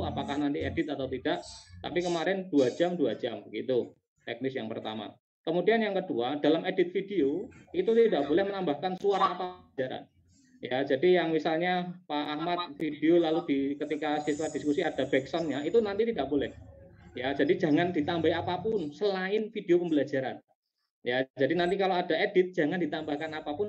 apakah nanti edit atau tidak. Tapi kemarin 2 jam gitu teknis yang pertama. Kemudian yang kedua, dalam edit video itu tidak boleh menambahkan suara apa pelajaran. Ya, jadi yang misalnya Pak Ahmad video lalu ketika siswa diskusi ada backsoundnya itu nanti tidak boleh. Ya, jadi jangan ditambah apapun selain video pembelajaran. Ya, jadi nanti kalau ada edit jangan ditambahkan apapun.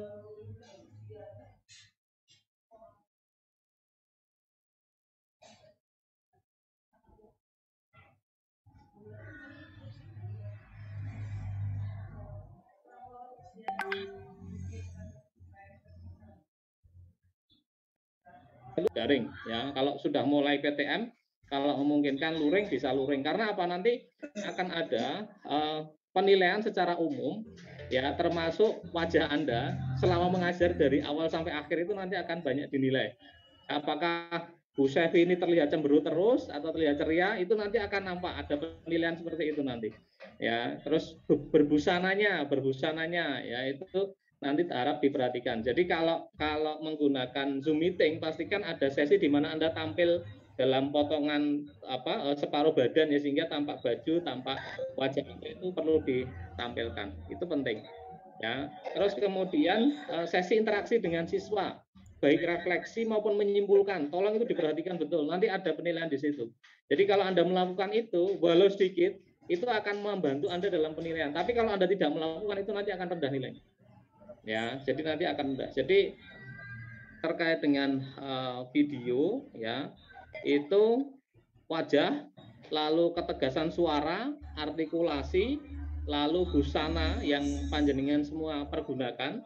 Daring ya, kalau sudah mulai PTM kalau memungkinkan luring bisa luring, karena apa, nanti akan ada penilaian secara umum ya, termasuk wajah Anda selama mengajar dari awal sampai akhir itu nanti akan banyak dinilai. Apakah Bu Sevi ini terlihat cemberut terus atau terlihat ceria, itu nanti akan nampak ada penilaian seperti itu nanti ya. Terus berbusananya ya itu nanti harap diperhatikan. Jadi kalau menggunakan Zoom meeting, pastikan ada sesi di mana Anda tampil dalam potongan separuh badan ya, sehingga tampak baju, tampak wajah itu perlu ditampilkan. Itu penting ya. Terus kemudian sesi interaksi dengan siswa, baik refleksi maupun menyimpulkan, tolong itu diperhatikan betul. Nanti ada penilaian di situ. Jadi kalau Anda melakukan itu, walau sedikit, itu akan membantu Anda dalam penilaian. Tapi kalau Anda tidak melakukan itu, nanti akan rendah nilainya. Ya, jadi nanti akan rendah. Jadi terkait dengan video ya, itu wajah, lalu ketegasan suara, artikulasi, lalu busana yang panjenengan semua pergunakan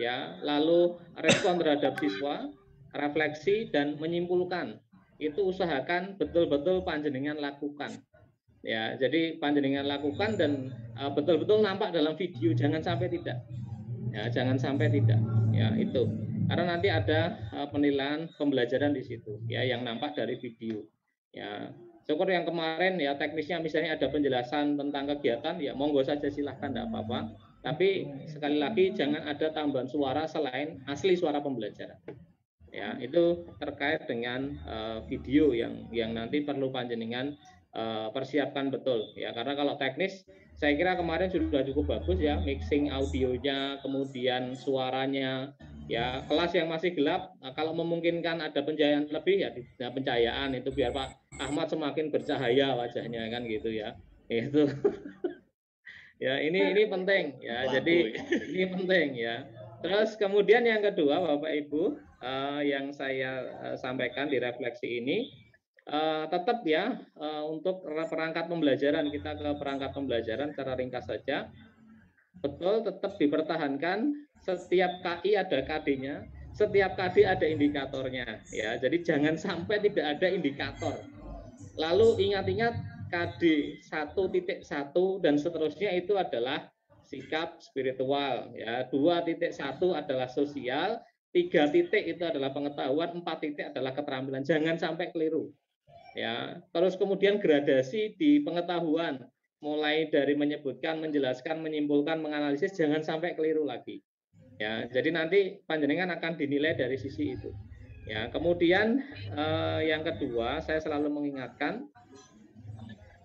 ya, lalu respon terhadap siswa, refleksi dan menyimpulkan. Itu usahakan betul-betul panjenengan lakukan. Ya, jadi panjenengan lakukan dan betul-betul nampak dalam video, jangan sampai tidak. Ya, jangan sampai tidak. Ya, itu. Karena nanti ada penilaian pembelajaran di situ ya, yang nampak dari video. Ya, syukur yang kemarin ya teknisnya misalnya ada penjelasan tentang kegiatan, ya monggo saja silahkan, tidak apa-apa. Tapi sekali lagi jangan ada tambahan suara selain asli suara pembelajaran. Ya, itu terkait dengan video yang nanti perlu panjenengan persiapkan betul ya, karena kalau teknis saya kira kemarin sudah cukup bagus ya, mixing audionya, kemudian suaranya ya. Kelas yang masih gelap, kalau memungkinkan ada pencahayaan lebih ya, pencahayaan itu biar Pak Ahmad semakin bercahaya wajahnya kan gitu ya. Itu ya, ini penting ya. Jadi ini penting ya. Terus kemudian yang kedua Bapak Ibu, yang saya sampaikan di refleksi ini, tetap ya, untuk perangkat pembelajaran, kita ke perangkat pembelajaran secara ringkas saja. Betul, tetap dipertahankan, setiap KI ada KD-nya, setiap KD ada indikatornya ya. Jadi jangan sampai tidak ada indikator. Lalu ingat-ingat KD 1.1 dan seterusnya itu adalah sikap spiritual ya. 2.1 adalah sosial, 3 titik itu adalah pengetahuan, 4 titik adalah keterampilan. Jangan sampai keliru. Ya, terus kemudian gradasi di pengetahuan, mulai dari menyebutkan, menjelaskan, menyimpulkan, menganalisis, jangan sampai keliru lagi. Ya, jadi nanti panjenengan akan dinilai dari sisi itu. Ya, kemudian yang kedua saya selalu mengingatkan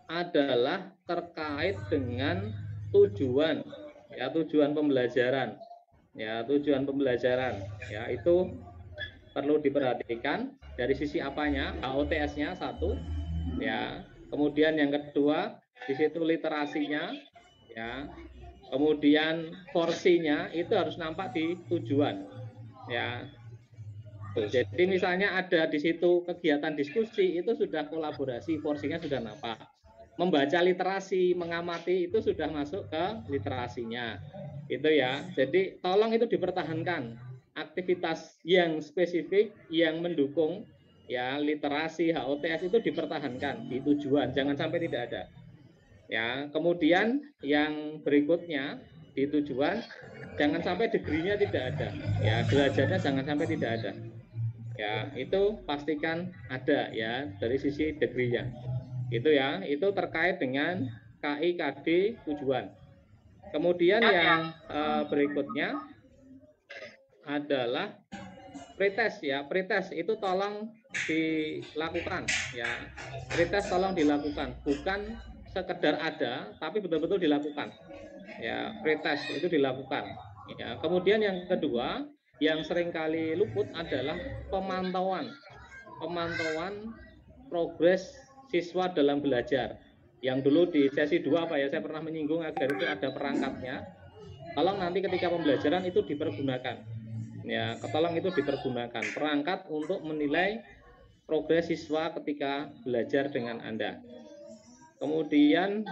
adalah terkait dengan tujuan ya, tujuan pembelajaran. Ya, tujuan pembelajaran ya, itu perlu diperhatikan dari sisi apanya, HOTS-nya satu ya. Kemudian yang kedua di situ literasinya ya. Kemudian porsinya itu harus nampak di tujuan ya. Jadi misalnya ada di situ kegiatan diskusi, itu sudah kolaborasi, porsinya sudah nampak. Membaca literasi, mengamati itu sudah masuk ke literasinya. Itu ya. Jadi tolong itu dipertahankan. Aktivitas yang spesifik yang mendukung ya literasi HOTS itu dipertahankan di tujuan, jangan sampai tidak ada. Ya, kemudian yang berikutnya di tujuan jangan sampai degree-nya tidak ada. Ya, derajatnya jangan sampai tidak ada. Ya, itu pastikan ada ya dari sisi degree-nya. Itu ya, itu terkait dengan KI KD tujuan. Kemudian yang berikutnya adalah pretest ya, pretest itu tolong dilakukan ya. Pretest tolong dilakukan, bukan sekedar ada tapi betul-betul dilakukan. Ya, pretest itu dilakukan. Ya, kemudian yang kedua yang seringkali luput adalah pemantauan. Pemantauan progres siswa dalam belajar. Yang dulu di sesi 2 Pak ya, saya pernah menyinggung agar itu ada perangkatnya. Tolong nanti ketika pembelajaran itu dipergunakan. Ya, tolong itu dipergunakan perangkat untuk menilai progres siswa ketika belajar dengan Anda. Kemudian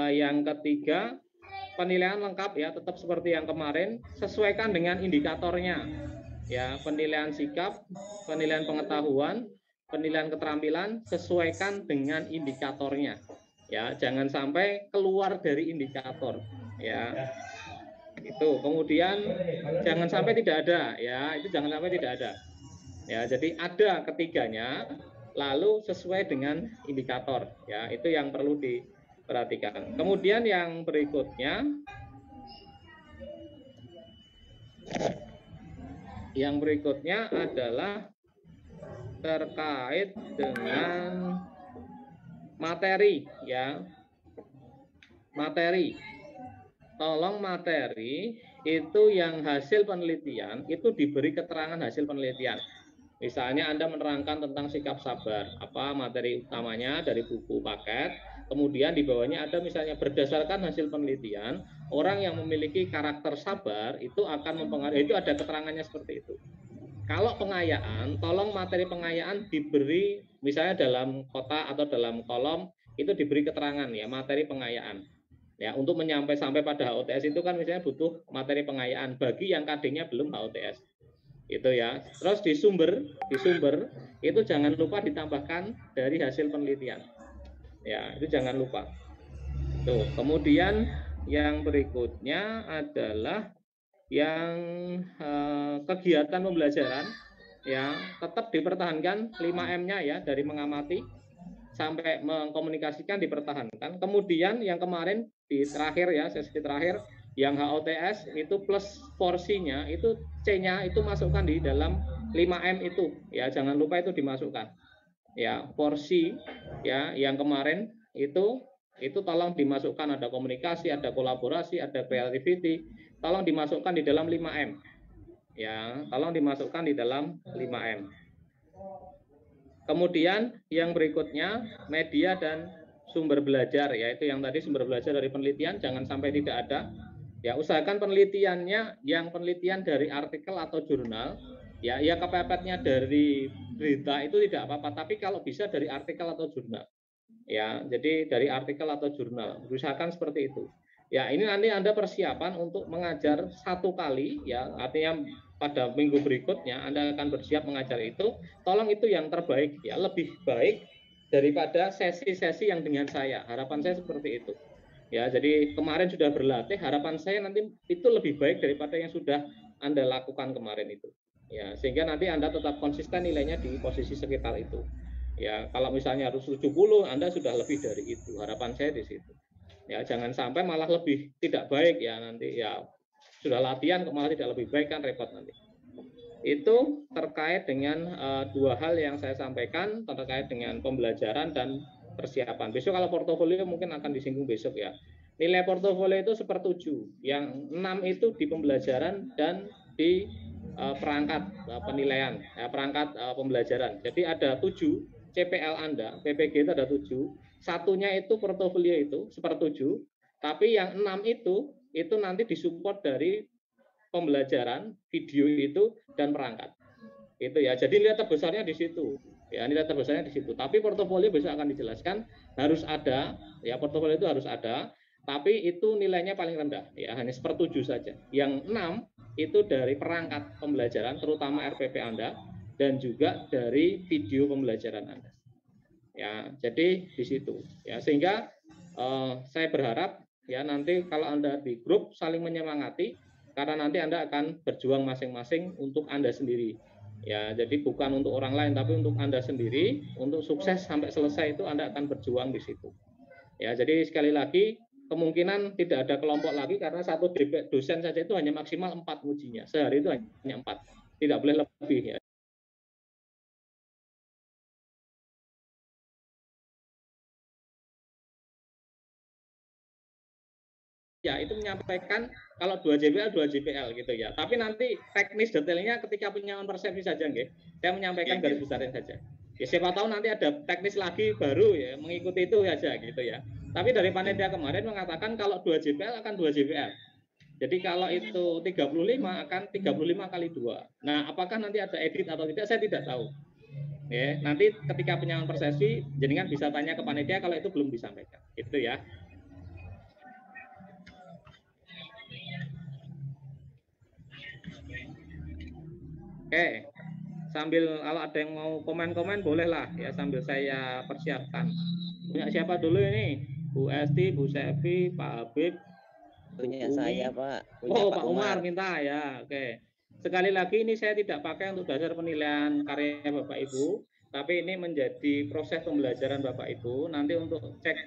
yang ketiga, penilaian lengkap ya, tetap seperti yang kemarin, sesuaikan dengan indikatornya. Ya, penilaian sikap, penilaian pengetahuan, penilaian keterampilan, sesuaikan dengan indikatornya. Ya, jangan sampai keluar dari indikator. Ya, itu. Kemudian jangan sampai tidak ada. Ya, itu jangan sampai tidak ada. Ya, jadi ada ketiganya, lalu sesuai dengan indikator. Ya, itu yang perlu diperhatikan. Kemudian yang berikutnya, adalah terkait dengan materi, ya. Materi. Tolong materi itu yang hasil penelitian itu diberi keterangan hasil penelitian. Misalnya Anda menerangkan tentang sikap sabar, apa materi utamanya dari buku paket, kemudian di bawahnya ada misalnya berdasarkan hasil penelitian, orang yang memiliki karakter sabar itu akan mempengaruhi, itu ada keterangannya seperti itu. Kalau pengayaan, tolong materi pengayaan diberi misalnya dalam kotak atau dalam kolom itu diberi keterangan ya materi pengayaan. Ya, untuk sampai pada HOTS itu kan misalnya butuh materi pengayaan bagi yang KD-nya belum HOTS. Itu ya. Terus di sumber itu jangan lupa ditambahkan dari hasil penelitian. Ya, itu jangan lupa. Tuh, kemudian yang berikutnya adalah yang kegiatan pembelajaran ya, tetap dipertahankan 5M-nya ya, dari mengamati sampai mengkomunikasikan dipertahankan. Kemudian yang kemarin di terakhir ya, sesi terakhir yang HOTS itu plus porsinya itu C-nya itu masukkan di dalam 5M itu ya, jangan lupa itu dimasukkan. Ya, porsi ya yang kemarin itu tolong dimasukkan, ada komunikasi, ada kolaborasi, ada creativity, tolong dimasukkan di dalam 5M. Ya, tolong dimasukkan di dalam 5M. Kemudian yang berikutnya media dan sumber belajar, yaitu yang tadi sumber belajar dari penelitian jangan sampai tidak ada. Ya, usahakan penelitiannya yang penelitian dari artikel atau jurnal, ya kepepetnya dari berita itu tidak apa-apa, tapi kalau bisa dari artikel atau jurnal. Ya, jadi dari artikel atau jurnal, usahakan seperti itu. Ya, ini nanti Anda persiapan untuk mengajar satu kali, ya, artinya pada minggu berikutnya Anda akan bersiap mengajar itu. Tolong itu yang terbaik, ya, lebih baik daripada sesi-sesi yang dengan saya. Harapan saya seperti itu. Ya, jadi kemarin sudah berlatih, harapan saya nanti itu lebih baik daripada yang sudah Anda lakukan kemarin itu. Ya, sehingga nanti Anda tetap konsisten nilainya di posisi sekitar itu. Ya, kalau misalnya harus 70, Anda sudah lebih dari itu. Harapan saya di situ. Ya, jangan sampai malah lebih tidak baik ya nanti ya. Sudah latihan kok malah tidak lebih baik, kan repot nanti. Itu terkait dengan dua hal yang saya sampaikan terkait dengan pembelajaran dan persiapan. Besok kalau portofolio mungkin akan disinggung besok ya. Nilai portofolio itu sepertujuh. Yang 6 itu di pembelajaran dan di perangkat penilaian, perangkat pembelajaran. Jadi ada 7 CPL Anda, PPG itu ada 7. Satunya itu portofolio itu sepertujuh, tapi yang 6 itu nanti disupport dari pembelajaran, video itu dan perangkat. Itu ya. Jadi nilai terbesarnya di situ. Ya, nilai terbesarnya di situ. Tapi portofolio besok akan dijelaskan harus ada, ya portofolio itu harus ada, tapi itu nilainya paling rendah, ya hanya sepertujuh saja. Yang 6 itu dari perangkat pembelajaran, terutama RPP Anda, dan juga dari video pembelajaran Anda. Ya, jadi di situ. Ya, sehingga saya berharap ya nanti kalau Anda di grup saling menyemangati, karena nanti Anda akan berjuang masing-masing untuk Anda sendiri. Ya, jadi bukan untuk orang lain tapi untuk Anda sendiri, untuk sukses sampai selesai itu Anda akan berjuang di situ. Ya, jadi sekali lagi kemungkinan tidak ada kelompok lagi karena satu dosen saja itu hanya maksimal 4 ujinya. Sehari itu hanya 4. Tidak boleh lebih ya. ya itu menyampaikan kalau 2 JPL gitu ya. Tapi nanti teknis detailnya ketika penyamaan persepsi saja nggih. Saya menyampaikan garis besarnya saja. Ya siapa tahu nanti ada teknis lagi baru ya mengikuti itu saja gitu ya. Tapi dari panitia kemarin mengatakan kalau 2 JPL akan 2 JPL. Jadi kalau itu 35 akan 35 kali 2. Nah, apakah nanti ada edit atau tidak saya tidak tahu. Ya, nanti ketika penyamaan persepsi jenengan bisa tanya ke panitia kalau itu belum disampaikan. Itu ya. Oke. Sambil kalau ada yang mau komen-komen bolehlah ya sambil saya persiapkan. Punya siapa dulu ini? Bu Esti, Bu Sevi, Pak Habib. Punya saya, Pak. Punya Oh, Pak Pak Umar minta ya. Oke. Sekali lagi ini saya tidak pakai untuk dasar penilaian karya Bapak Ibu, tapi ini menjadi proses pembelajaran Bapak Ibu nanti untuk cek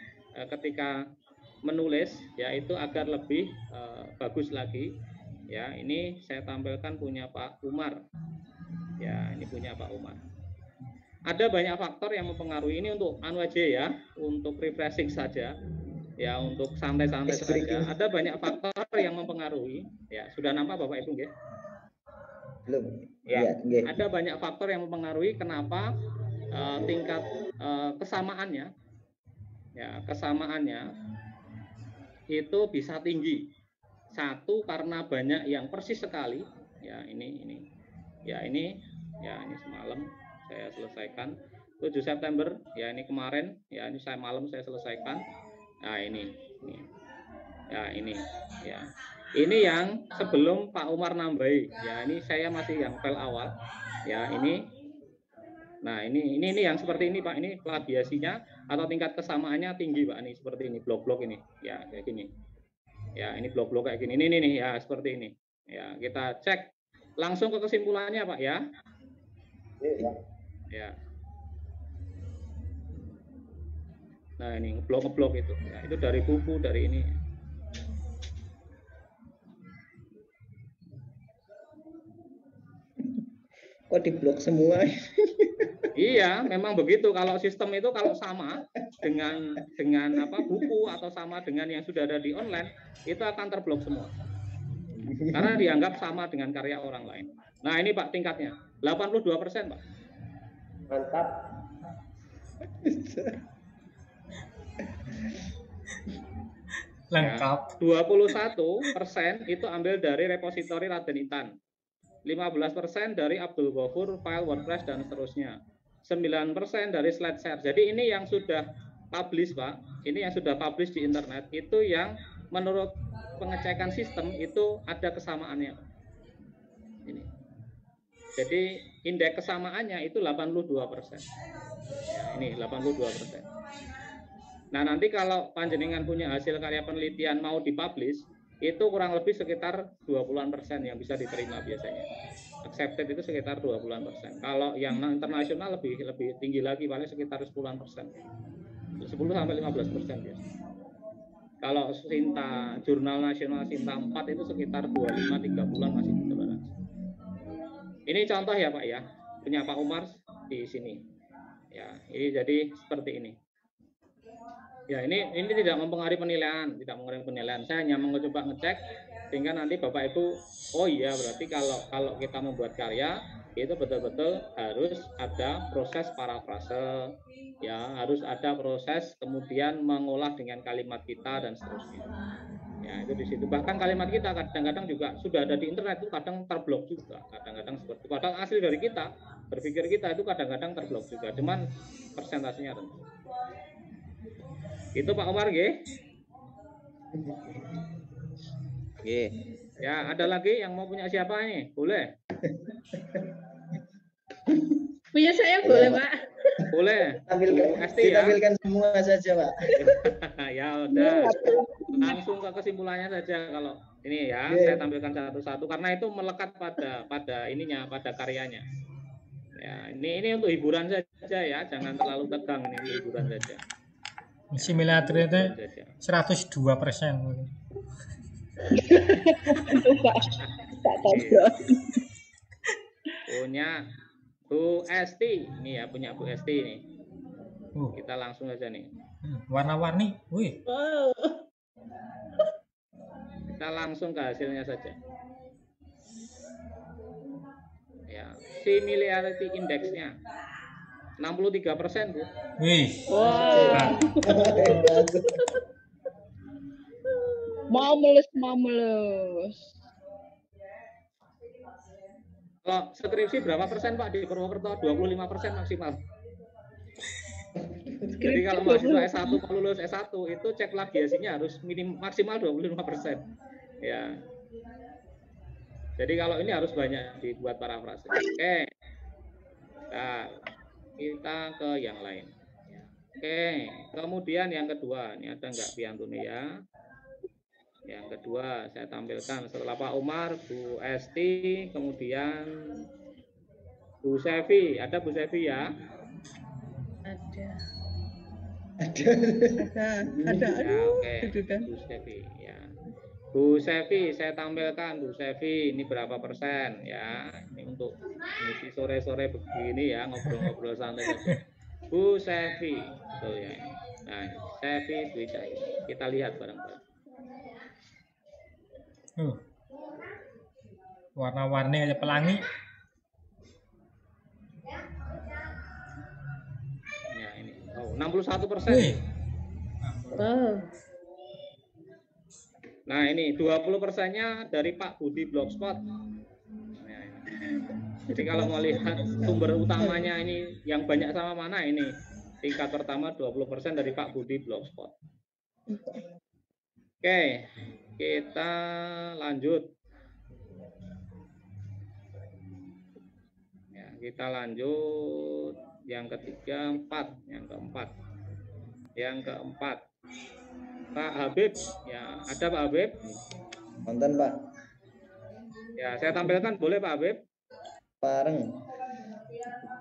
ketika menulis ya itu agar lebih bagus lagi. Ya, ini saya tampilkan punya Pak Umar. Ya, ini punya Pak Umar. Ada banyak faktor yang mempengaruhi ini untuk anu aja ya, untuk refreshing saja. Ya, untuk santai-santai saja. Ada banyak faktor yang mempengaruhi. Ya, sudah nampak Bapak Ibu nggih? Belum. Ya, ada banyak faktor yang mempengaruhi kenapa tingkat kesamaannya ya, kesamaannya itu bisa tinggi. Satu karena banyak yang persis sekali. Ya, ini. Ya, ini semalam saya selesaikan 7 September ya ini kemarin ya ini saya malam saya selesaikan. Nah ini ya ini yang sebelum Pak Umar nambahi ya ini saya masih yang file awal ya ini. Nah ini yang seperti ini Pak, ini plagiasinya atau tingkat kesamaannya tinggi Pak, ini seperti ini blok-blok ini ya kayak gini ya, ini blok-blok kayak gini ini nih ya seperti ini ya. Kita cek langsung ke kesimpulannya Pak ya. Ya. Nah ini ngeblok itu ya, itu dari buku dari ini. Kok diblok semua? Iya, memang begitu. Kalau sistem itu kalau sama dengan apa buku atau sama dengan yang sudah ada di online, itu akan terblok semua. Karena dianggap sama dengan karya orang lain. Nah, ini Pak tingkatnya. 82%, Pak. Mantap. Lengkap. 21% itu ambil dari repositori Raden Intan. 15% dari Abdul Ghafur, file WordPress dan seterusnya. 9% dari SlideShare. Jadi ini yang sudah publish Pak, ini yang sudah publish di internet, itu yang menurut pengecekan sistem itu ada kesamaannya. Ini. Jadi indeks kesamaannya itu 82%. Ya, ini 82%. Nah nanti kalau panjenengan punya hasil karya penelitian mau dipublish, itu kurang lebih sekitar 20% yang bisa diterima biasanya. Accepted itu sekitar 20%. Kalau yang internasional lebih tinggi lagi, paling sekitar 10%. 10 sampai 15% ya. Kalau Sinta jurnal nasional Sinta 4 itu sekitar 25-3 bulan masih ditoleransi. Ini contoh ya Pak ya, punya Pak Umar di sini. Ya, ini jadi seperti ini. Ya, ini tidak mempengaruhi penilaian, Saya hanya mencoba ngecek sehingga nanti Bapak Ibu, oh iya berarti kalau kita membuat karya itu betul-betul harus ada proses parafrase, ya harus ada proses kemudian mengolah dengan kalimat kita dan seterusnya. Ya itu di situ. Bahkan kalimat kita kadang-kadang juga sudah ada di internet itu kadang terblok juga, kadang-kadang seperti padahal asli dari kita, berpikir kita itu kadang-kadang terblok juga, cuman persentasenya rendah. Itu Pak Umar nggih. Nggih. Ya, ada lagi yang mau punya siapa ini? Boleh. Punya saya boleh, Pak. Boleh. Tampilkan semua saja, Pak. Ya udah. Langsung ke kesimpulannya saja kalau ini ya, saya tampilkan satu-satu karena itu melekat pada ininya, pada karyanya. Ya, ini untuk hiburan saja ya, jangan terlalu tegang, ini untuk hiburan saja. Simulatornya 102%. Punya Bu Esti, ini ya punya Bu Esti nih. Kita langsung aja nih. Warna-warni, wih. Wow. Kita langsung ke hasilnya saja. Ya, similarity index-nya 63%, Bu. Wih. Wah. Mau mulus. Kalau skripsi berapa persen, Pak, di Purwokerto? 25% maksimal. Jadi kalau mahasiswa S1 mau lulus S1 itu cek plagiasinya harus maksimal 25%. Ya. Jadi kalau ini harus banyak dibuat parafrase. Oke. Nah, kita ke yang lain. Oke, kemudian yang kedua, ini ada nggak Piantuni ya? Yang kedua saya tampilkan setelah Pak Umar, Bu Esti, kemudian Bu Sevi. Ada Bu Sevi ya? Ada. Ya, oke. Bu Sevi ya. Bu Sevi, saya tampilkan Bu Sevi ini berapa persen ya? Ini untuk misi sore-sore begini ya, ngobrol-ngobrol santai saja. Bu Sevi, betul ya. Nah, Sevi Dwi Cahyo. Kita lihat bareng-bareng. Warna-warni aja pelangi. Ya ini. Oh, 61%. Wow. Nah, ini 20%-nya dari Pak Budi Blogspot. Nah, jadi kalau mau lihat sumber utamanya ini yang banyak sama mana ini? Tingkat pertama 20% dari Pak Budi Blogspot. Oke, kita lanjut. Ya, kita lanjut yang ketiga, keempat. Yang keempat. Pak Habib, ya ada Pak Habib? Nonton, Pak. Ya, saya tampilkan boleh Pak Habib? Bareng.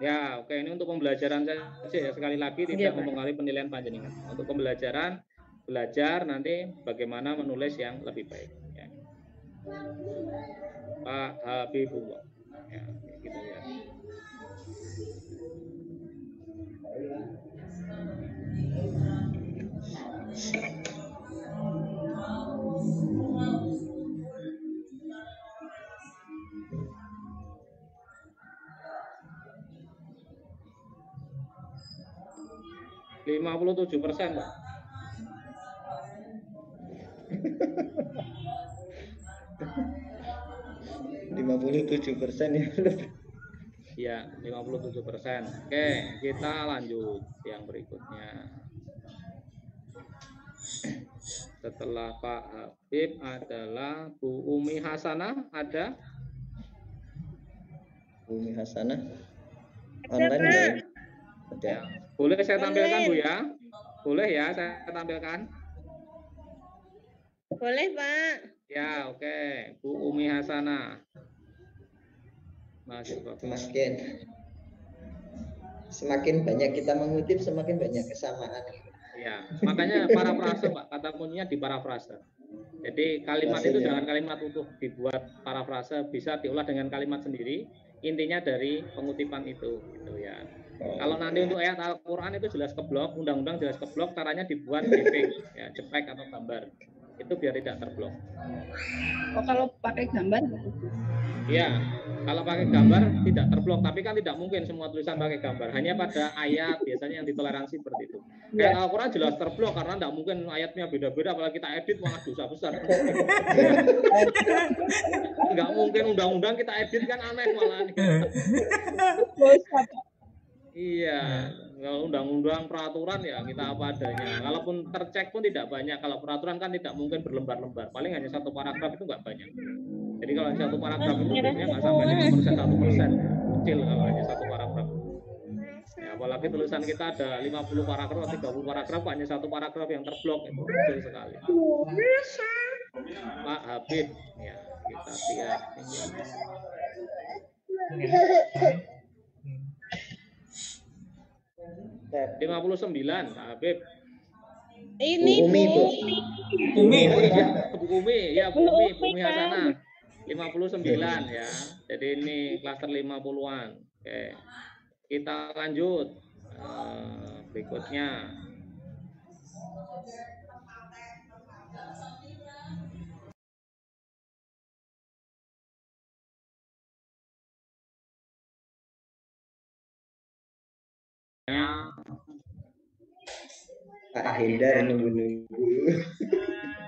Ya, oke, ini untuk pembelajaran saja ya, sekali lagi tidak mempengaruhi penilaian panjenengan. Untuk pembelajaran, belajar nanti bagaimana menulis yang lebih baik. Ya. Pak Habibullah. Ya, gitu ya. %57, Pak. %57 ya. Ya, 57%. Oke, kita lanjut yang berikutnya. Setelah Pak Habib adalah Bu Umi Hasanah, ada? Bu Umi Hasanah. Online ya? Ada. Ya. Boleh saya tampilkan, Bu ya? Boleh ya saya tampilkan? Boleh, Pak. Ya, oke. Bu Umi Hasanah. Semakin banyak kita mengutip, semakin banyak kesamaan. Ya, makanya parafrase, Pak. Kata kuncinya di parafrase. Jadi kalimat itu jangan kalimat utuh dibuat parafrase, bisa diolah dengan kalimat sendiri. Intinya dari pengutipan itu, gitu ya. Kalau nanti untuk ayat Al-Quran itu jelas keblok, undang-undang jelas keblok, caranya dibuat JPEG, ya, JPEG atau gambar. Itu biar tidak terblok. Oh, kalau pakai gambar? Iya, kalau pakai gambar tidak terblok, tapi kan tidak mungkin semua tulisan pakai gambar. Hanya pada ayat biasanya yang ditoleransi seperti itu. Kayak Al-Quran jelas terblok karena tidak mungkin ayatnya beda-beda, apalagi kita edit malah dosa besar. Nggak mungkin undang-undang kita edit kan aneh malah. Iya, kalau undang-undang peraturan ya kita apa adanya. Kalaupun tercek pun tidak banyak. Kalau peraturan kan tidak mungkin berlembar-lembar. Paling hanya satu paragraf itu nggak banyak. Jadi kalau satu paragraf itu biasanya nggak sampai 5%, 1%. Kecil kalau hanya satu paragraf. Ya, apalagi tulisan kita ada 50 paragraf, 30 paragraf, hanya satu paragraf yang terblok itu kecil sekali. Pak Habib, ya kita lihat ini. 59, Pak Habib. Ini Umi, Bu. Umi. Bu Umi, ya Bu Umi Hasanah. 59 ya. Jadi ini klaster 50-an. Oke. Kita lanjut. Berikutnya. Ya, Pak Hendar nunggu-nunggu.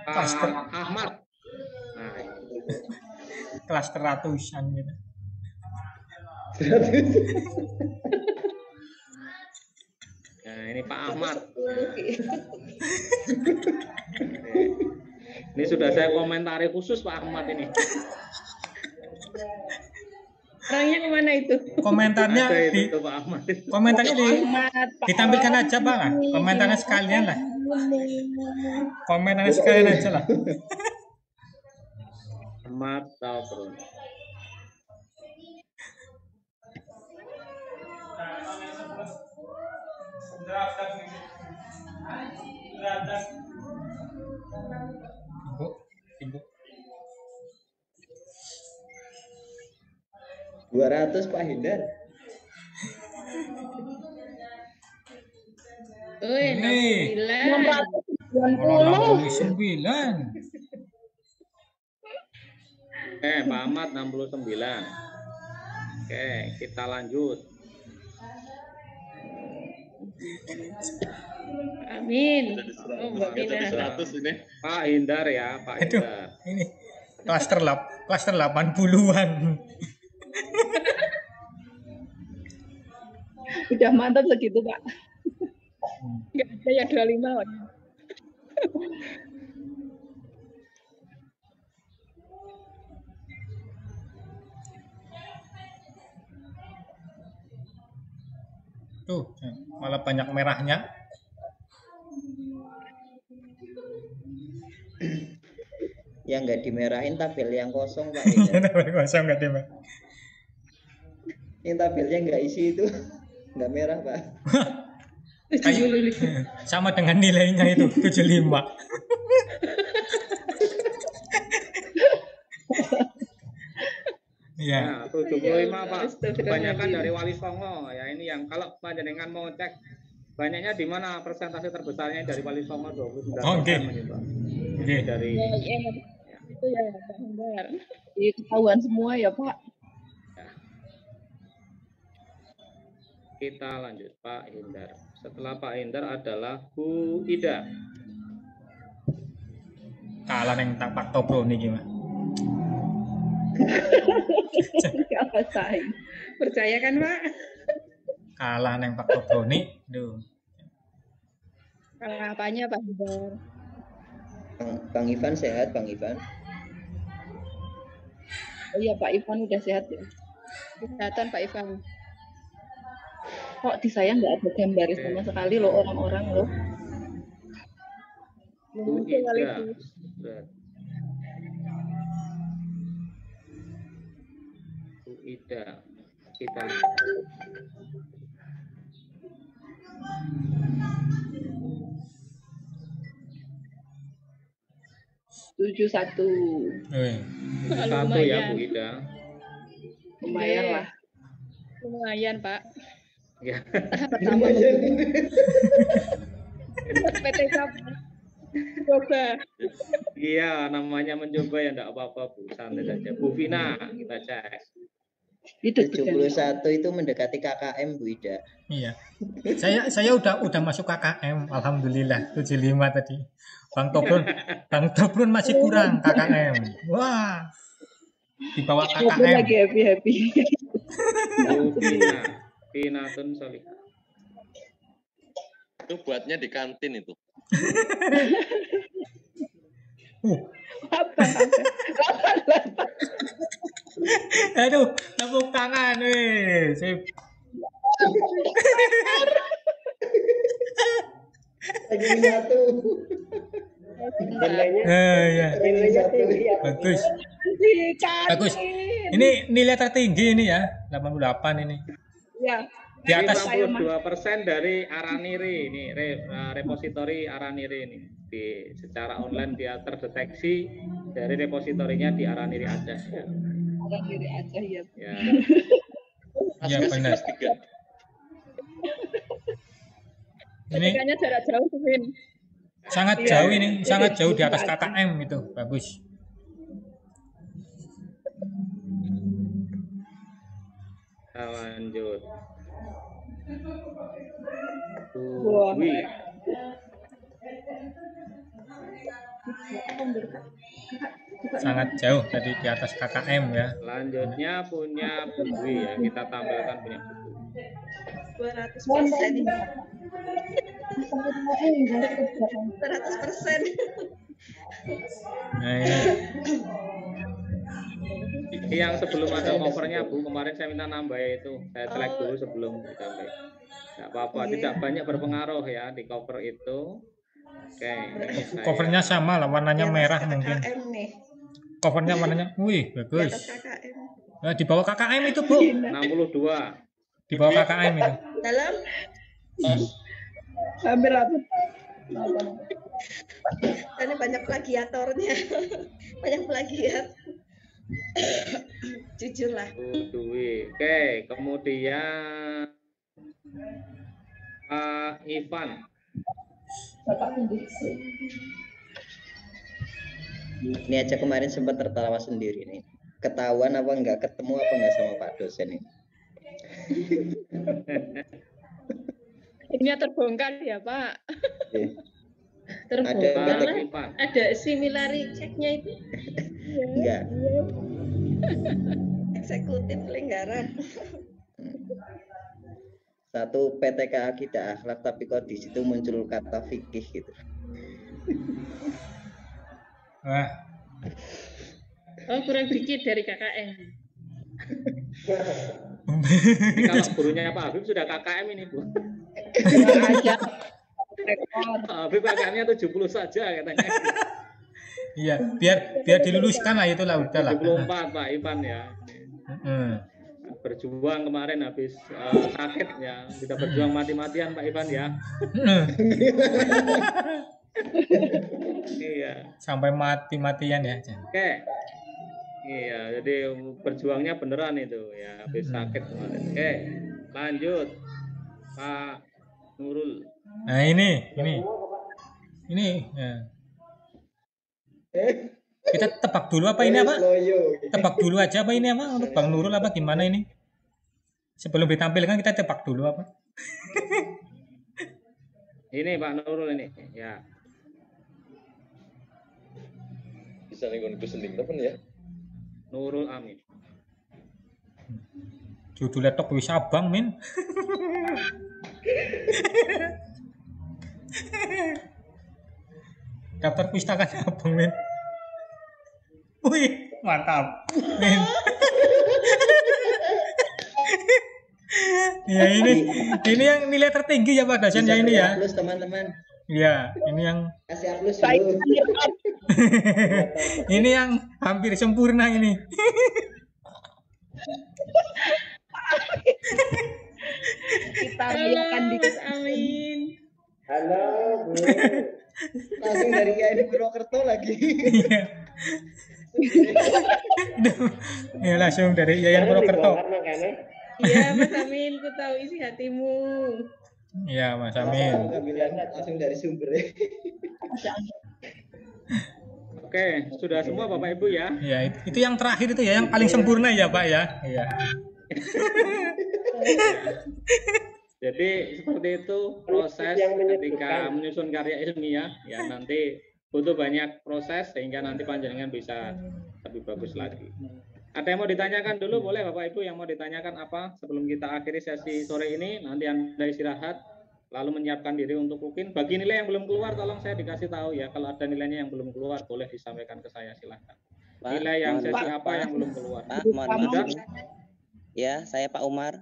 Klaster. Pak Ahmad. Nah, Kelas teratusan gitu. nah ini Pak Ahmad. 10. Ini sudah saya komentari khusus Pak Ahmad ini. Orangnya kemana itu? Komentarnya Ada di itu Pak Ahmad. komentarnya Ahmad, Pak ditampilkan Ahmad. aja Pak. Komentarnya sekalian lah. Komentarnya sekalian aja lah. Ahmad Taufrun. Ibu. 200 Pak Hendar. Nih. 690. 69. Pak Ahmad 69. Oke, kita lanjut. Amin. Oh, Mbak Jadi Ina. 100 ini. Pak Hindar ya, Pak Aduh, Hindar. ini klaster 80-an. Udah mantap segitu, Pak. Enggak ada yang 25 Pak. Tuh, malah banyak merahnya. Yang nggak dimerahin tabel yang kosong Pak Hendar. Kosong nggak deh, Mbak? Yang tabelnya nggak isi itu nggak merah Pak. Sama dengan nilainya itu 75. Iya. Nah, 75 Pak. Kebanyakan dari Wali Songo ya, ini yang kalau panjenengan mau cek banyaknya di mana persentase terbesarnya dari Wali Songo 29%. Oh, oke. Ini dari Itu ya, Pak Hendar. Ketahuan semua ya, Pak. Kita lanjut Pak Hindar. Setelah Pak Hindar adalah Bu Ida. Kalah yang tak Pak Tobro nih gimana? Enggak pasain. Percaya kan, Pak? Kalah yang Pak Tobro nih. Duh. Kalah apanya, Pak Hendar? Bang Ivan sehat Bang Ivan. Oh iya, Pak Ivan udah sehat ya. Kesehatan Pak Ivan. Kok di saya nggak ada gambar sama sekali loh orang-orang loh. Bu Mungkin kali Ida. itu. Bu Ida. Kita 71. satu ya Bu Ida. Lumayan lah. Lumayan, Pak. Ya. Pertama PTK coba. Iya, namanya mencoba ya enggak apa-apa Bu, santai saja. Bu Vina, kita cek. Itu 71 itu mendekati KKM Bu Ida. Iya. Saya udah masuk KKM, alhamdulillah 75 tadi. Bang Tobrun masih kurang KKM. Wah. Di bawah KKM. lagi happy. Bu Vina, Vinatun Solihah. Itu buatnya di kantin itu. Apa? Aduh, tepuk tangan weh. Sip. Lagi satu. Ya. Satu. Bagus. Bagus. Ini nilai tertinggi ini ya, 88 ini. Ya. Di atas 52% dari Araniri ini, repositori Araniri ini. Secara online dia terdeteksi dari repositorinya di Araniri Aceh ya. Araniri Aceh ya. Ya. Iya benar. Ini Kayaknya jarak jauh tuh, Vin. sangat jauh ini, sangat jauh di atas KKM itu. Bagus. Kita lanjut. Wah. Dwi. Sangat jauh tadi di atas KKM ya. Selanjutnya punya Bu Dwi ya. Kita tampilkan punya Bu Dwi. 200%. 100%. Nah, ini. Ini yang sebelum ada covernya Bu, kemarin saya minta nambah itu. Saya select dulu sebelum ditambah. Tidak apa-apa, tidak banyak berpengaruh ya di cover itu. Oke, ini saya- Covernya sama lah, warnanya merah mungkin. KKM nih. Covernya warnanya, wih Di bagus. atas KKM. Nah, di bawah KKM itu Bu, 62. di bawah KKM itu. Dalam Hampir apa? ini banyak plagiatornya. Banyak plagiat. Jujur lah. Bu Dwi. Oke, kemudian Pak Ivan. Ini aja kemarin sempat tertawa sendiri nih. Ketahuan apa enggak, ketemu apa enggak sama Pak dosen ini? Ini terbongkar ya Pak. Eh, Terbongkar Pak lah. Ivan. Ada similarity check-nya itu. enggak. Eksekutif lingkaran. Satu PTKA tidak akhlak, tapi kok di situ muncul kata fikih gitu. Wah, Oh, kurang dikit dari KKM. Ini kalau gurunya Pak Habib sudah KKM ini Bu. Aja. Rekor. Pak Habib KKM-nya 70 saja katanya. iya, biar diluluskan lah itulah udahlah. 74 Pak Ivan ya. Heeh. Berjuang kemarin habis sakit ya. Kita berjuang mati-matian Pak Ivan ya. Iya. Sampai mati-matian ya. Oke. Iya, jadi berjuangnya beneran itu ya, habis sakit kemarin. Oke. Lanjut. Pak Nurul. Nah, ini. Ya. Kita tebak dulu apa ini apa? Tebak dulu aja apa ini apa untuk Bang Nurul apa gimana ini? Sebelum ditampilkan kita tebak dulu apa? Ini Pak Nurul ini. Ya. Bisa nih kon seneng temen ya. Nurul Amin. Judulnya tok wis abang min. Daftar pustakaan abang min. Wih, mantap. Min. Ya ini yang nilai tertinggi ya Pak dosen ya ini ya. Plus teman-teman. Iya, ini yang Kasih aplaus Baik. dulu. ini yang hampir sempurna ini. Kita rayakan di Amin. Halo, Bu. Langsung dari IAIN Purwokerto lagi. Iya. Ya langsung dari Yayan Purwokerto. Iya, Mas Amin, ku tahu isi hatimu. Iya, Mas Amin. Langsung dari sumber. Oke, sudah semua Bapak Ibu ya. Ya, itu yang terakhir itu ya, yang paling sempurna ya, Pak ya. Iya. Jadi seperti itu proses ketika menyusun karya ilmiah ya, nanti butuh banyak proses sehingga nanti panjenengan bisa lebih bagus lagi. Ada yang mau ditanyakan dulu, boleh Bapak Ibu yang mau ditanyakan apa sebelum kita akhiri sesi sore ini. Nanti Anda istirahat lalu menyiapkan diri untuk UKIN. Bagi nilai yang belum keluar tolong saya dikasih tahu ya, kalau ada nilainya yang belum keluar boleh disampaikan ke saya, silahkan. Pak, Nilai yang mohon sesi maaf, apa Pak. yang belum keluar. Pak, mohon Sudah? maaf. Ya, saya Pak Umar.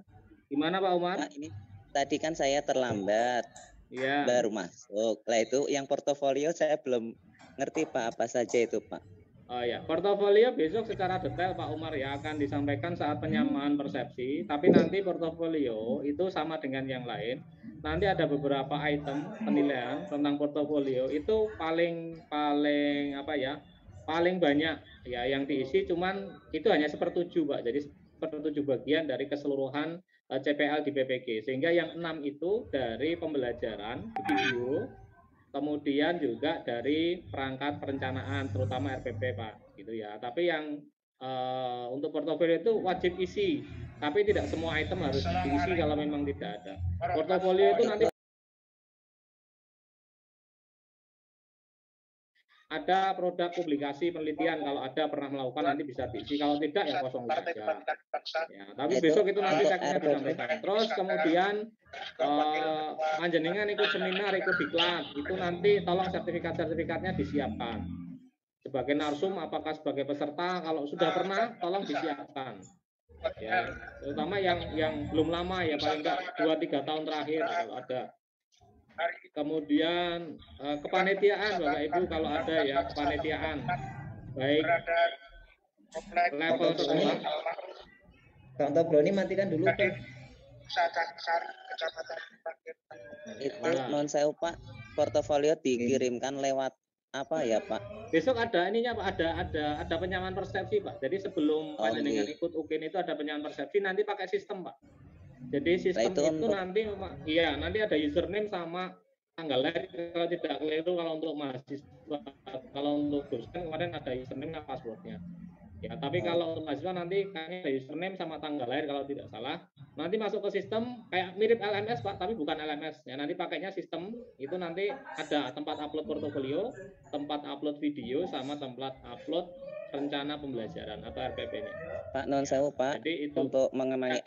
Gimana Pak Umar? Pak, ini tadi kan saya terlambat, Iya. baru masuk. Lah itu yang portofolio saya belum ngerti Pak, apa saja itu Pak. Oh ya, portofolio besok secara detail Pak Umar ya akan disampaikan saat penyamaan persepsi. Tapi nanti portofolio itu sama dengan yang lain. Nanti ada beberapa item penilaian tentang portofolio itu paling apa ya? Paling banyak ya yang diisi, cuman itu hanya 1/7 Pak. Jadi 1/7 bagian dari keseluruhan CPL di PPG. Sehingga yang 6 itu dari pembelajaran video, kemudian juga dari perangkat perencanaan terutama RPP Pak gitu ya. Tapi yang untuk portofolio itu wajib isi, tapi tidak semua item harus diisi kalau memang tidak ada. Portofolio itu nanti ada produk publikasi penelitian, kalau ada pernah melakukan nanti bisa diisi, kalau tidak ya kosong saja. Ya, tapi Itu besok itu nanti untuk saya kira RPP. disampaikan. Terus kemudian panjenengan ikut seminar, ikut diklat, itu nanti tolong sertifikatnya disiapkan. Sebagai narsum, apakah sebagai peserta, kalau sudah pernah tolong disiapkan. Ya, terutama yang belum lama ya, paling enggak 2-3 tahun terakhir kalau ada. Kemudian kepanitiaan Bapak Ibu kalau ada ya, kepanitiaan baik level sekolah. Kang Tobroni matikan dulu Pak. Itu non sewu Pak, portofolio dikirimkan lewat apa ya Pak? Besok ada ininya Pak, ada penyamaan persepsi Pak. Jadi sebelum panjenengan ikut UKIN itu ada penyamaan persepsi, nanti pakai sistem Pak. Jadi sistem itu untuk... nanti iya, nanti ada username sama tanggal lahir kalau tidak keliru, kalau untuk mahasiswa. Kalau untuk dosen kemarin ada username dan passwordnya. Ya, tapi kalau untuk mahasiswa nanti kayaknya ada username sama tanggal lahir kalau tidak salah. Nanti masuk ke sistem kayak mirip LMS Pak, tapi bukan LMS. Ya, nanti pakainya sistem itu nanti ada tempat upload portofolio, tempat upload video, sama tempat upload rencana pembelajaran atau RPP-nya. Pak non sewu Pak. Jadi itu untuk mengenai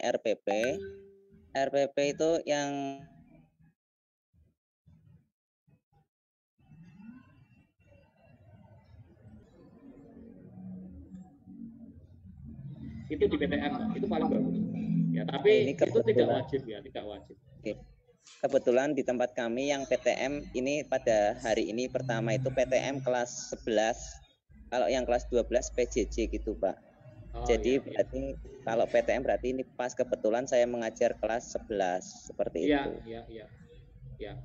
RPP itu yang itu di PTM Pak, itu paling bagus ya, tapi ini itu tidak wajib ya, tidak wajib. Kebetulan di tempat kami yang PTM ini pada hari ini pertama itu PTM kelas 11, kalau yang kelas 12 PJJ gitu Pak. Jadi berarti kalau PTM berarti ini pas kebetulan saya mengajar kelas 11 seperti itu. Iya.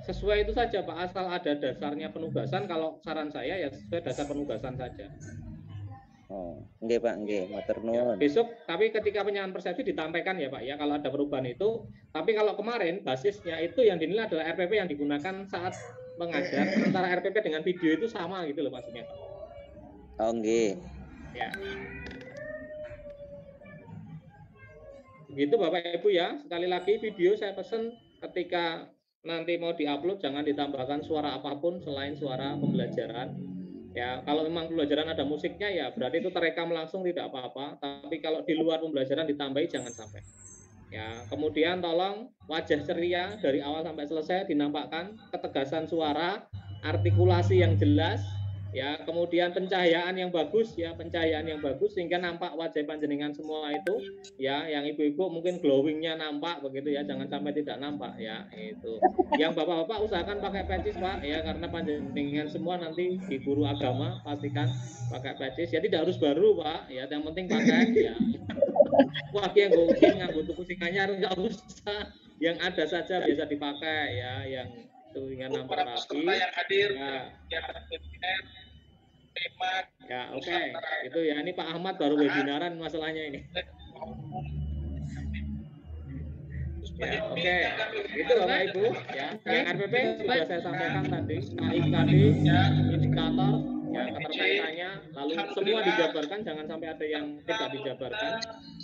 Sesuai itu saja Pak, asal ada dasarnya penugasan. Kalau saran saya ya sesuai dasar penugasan saja. Oh, nggih Pak, nggih, matur nuwun. Besok tapi ketika penyamaan persepsi ditampaikan ya Pak ya kalau ada perubahan itu. Tapi kalau kemarin basisnya itu yang dinilai adalah RPP yang digunakan saat mengajar, antara RPP dengan video itu sama gitu loh maksudnya Pak. Oh, nggih. Ya. Gitu Bapak Ibu ya. Sekali lagi video saya pesan ketika nanti mau diupload jangan ditambahkan suara apapun selain suara pembelajaran. Ya, kalau memang pembelajaran ada musiknya ya berarti itu terekam langsung tidak apa-apa. Tapi kalau di luar pembelajaran ditambahi jangan sampai. Ya, kemudian tolong wajah ceria dari awal sampai selesai dinampakkan, ketegasan suara, artikulasi yang jelas, ya, kemudian pencahayaan yang bagus sehingga nampak wajah panjenengan semua itu, ya, yang ibu-ibu mungkin glowingnya nampak begitu ya, jangan sampai tidak nampak ya, itu. Yang bapak-bapak usahakan pakai patches Pak ya, karena panjenengan semua nanti di guru agama pastikan pakai patches, ya tidak harus baru Pak ya, yang penting pakai ya. Wah, yang nganggo tuku sing anyar enggak usah, yang ada saja biasa dipakai ya, yang itu dengan nampak rapi. Ya, oke. Itu ya, ini Pak Ahmad baru webinaran masalahnya ini. Ya, oke. Itu Bapak Ibu ya. Yang RPP sudah saya sampaikan tadi, KIKD, indikator, ya, keterkaitannya, lalu semua dijabarkan, jangan sampai ada yang tidak dijabarkan.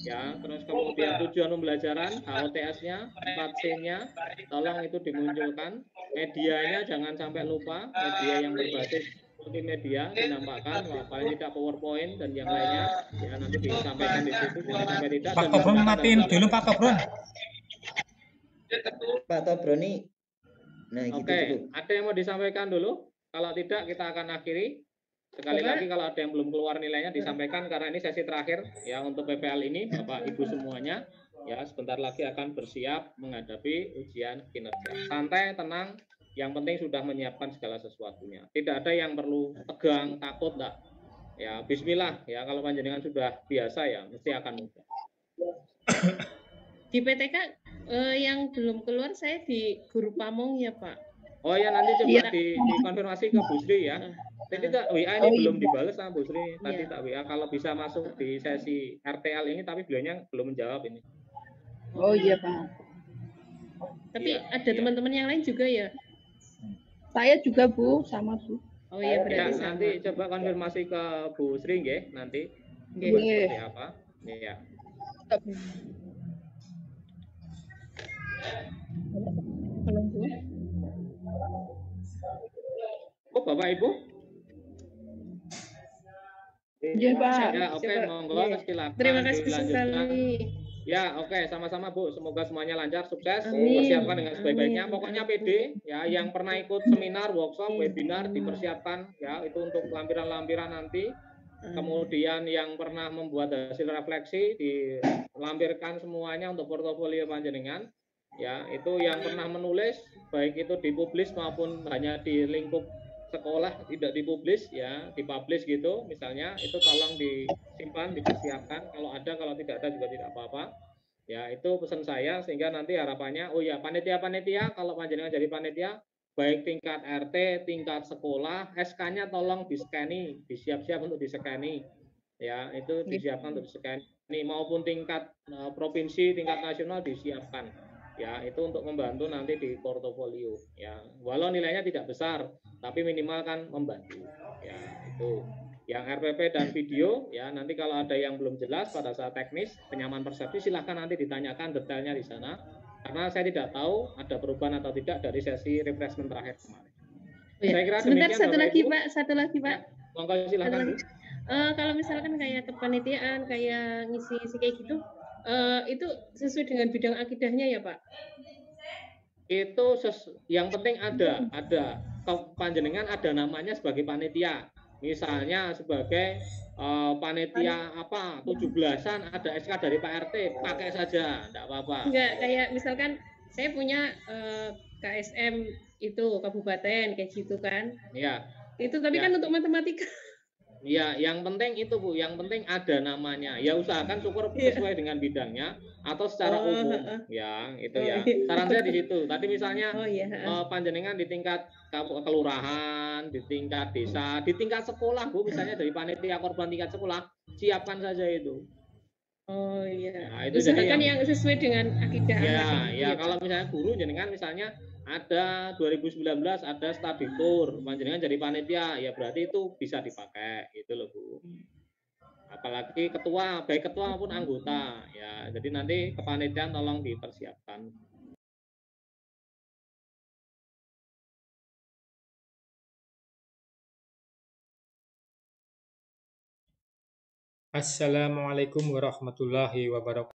Ya, terus kemudian tujuan pembelajaran, HOTS-nya, 4C-nya, tolong itu dimunculkan. Medianya jangan sampai lupa, media yang berbasis multimedia dinampakkan, paling tidak PowerPoint dan yang lainnya, ya nanti disampaikan di situ, jangan sampai tidak. Pak Tobron matiin dulu Pak Tobron. Pak Tobroni. Nah, gitu dulu. Ada yang mau disampaikan dulu? Kalau tidak kita akan akhiri. Sekali lagi kalau ada yang belum keluar nilainya disampaikan karena ini sesi terakhir ya untuk PPL ini Bapak Ibu semuanya ya sebentar lagi akan bersiap menghadapi ujian kinerja. Santai, tenang, yang penting sudah menyiapkan segala sesuatunya. Tidak ada yang perlu tegang, takut enggak. Ya bismillah ya, kalau panjenengan sudah biasa ya mesti akan mudah. Di PTK yang belum keluar saya di guru pamong ya Pak. Oh ya, nanti coba dikonfirmasi ke Bu Sri ya. Tadi tak WA ini belum dibalas sama Bu Sri. Tadi tak WA kalau bisa masuk di sesi RTL ini, tapi beliaunya belum menjawab ini. Oh iya Pak. Tapi ada teman-teman yang lain juga ya? Saya juga Bu, sama Bu. Oh iya berarti ya, nanti coba konfirmasi ke Bu Sri nggih nanti. Nggih. Seperti apa? Iya. Oh Bapak Ibu? Iya, Pak. Ya, oke, Coba. monggo Iya. silakan Terima kasih dilanjutkan. sekali. Ya, oke, sama-sama Bu. Semoga semuanya lancar, sukses, Amin. persiapkan dengan sebaik-baiknya. Amin. Pokoknya Amin. PD, ya, yang pernah ikut seminar, workshop, webinar, dipersiapkan, ya, itu untuk lampiran-lampiran nanti. Kemudian yang pernah membuat hasil refleksi, dilampirkan semuanya untuk portofolio panjenengan. Ya, itu yang pernah menulis, baik itu dipublis maupun hanya di lingkup sekolah tidak dipublis, ya, dipublish gitu, misalnya, itu tolong disimpan, dipersiapkan. Kalau ada, kalau tidak ada juga tidak apa-apa. Ya, itu pesan saya, sehingga nanti harapannya, oh ya, panitia-panitia, kalau panjenengan jadi panitia, baik tingkat RT, tingkat sekolah, SK-nya tolong di-scanning, disiap-siap untuk di-scanning. Ya, itu disiapkan untuk di-scanning, maupun tingkat provinsi, tingkat nasional disiapkan. Ya, itu untuk membantu nanti di portofolio. Ya, walau nilainya tidak besar, tapi minimal kan membantu. Ya, itu. Yang RPP dan video, ya, nanti kalau ada yang belum jelas pada saat teknis, penyamaan persepsi, silahkan nanti ditanyakan detailnya di sana. Karena saya tidak tahu ada perubahan atau tidak dari sesi refreshment terakhir kemarin. Oh, ya. Saya kira Sebentar, demikian, satu Bapak lagi Ibu. Pak, satu lagi Pak. Ya, monggo silakan Bu. Kalau misalkan kayak kepanitiaan, kayak ngisi-ngisi kayak gitu, itu sesuai dengan bidang akidahnya ya Pak? Itu yang penting ada panjenengan ada namanya sebagai panitia. Misalnya sebagai panitia apa 17-an, ada SK dari Pak RT, pakai saja, enggak apa-apa. Enggak, kayak misalkan saya punya KSM itu kabupaten kayak gitu kan. Iya. Itu tapi Ya. kan untuk matematika. Ya, yang penting itu Bu, yang penting ada namanya. Ya usahakan syukur sesuai dengan bidangnya atau secara umum. Ya, itu ya. Saran saya di situ. Tadi misalnya panjenengan di tingkat kelurahan, di tingkat desa, di tingkat sekolah Bu, misalnya dari panitia korban tingkat sekolah, siapkan saja itu. Oh iya. Nah, itu usahakan jadi yang sesuai dengan akidah ya, anak gitu ya kalau misalnya guru jenengan misalnya ada 2019 ada study tour, panjenengan jadi panitia, ya berarti itu bisa dipakai gitu loh Bu. Apalagi ketua, baik ketua maupun anggota, ya. Jadi nanti kepanitiaan tolong dipersiapkan. Assalamualaikum warahmatullahi wabarakatuh.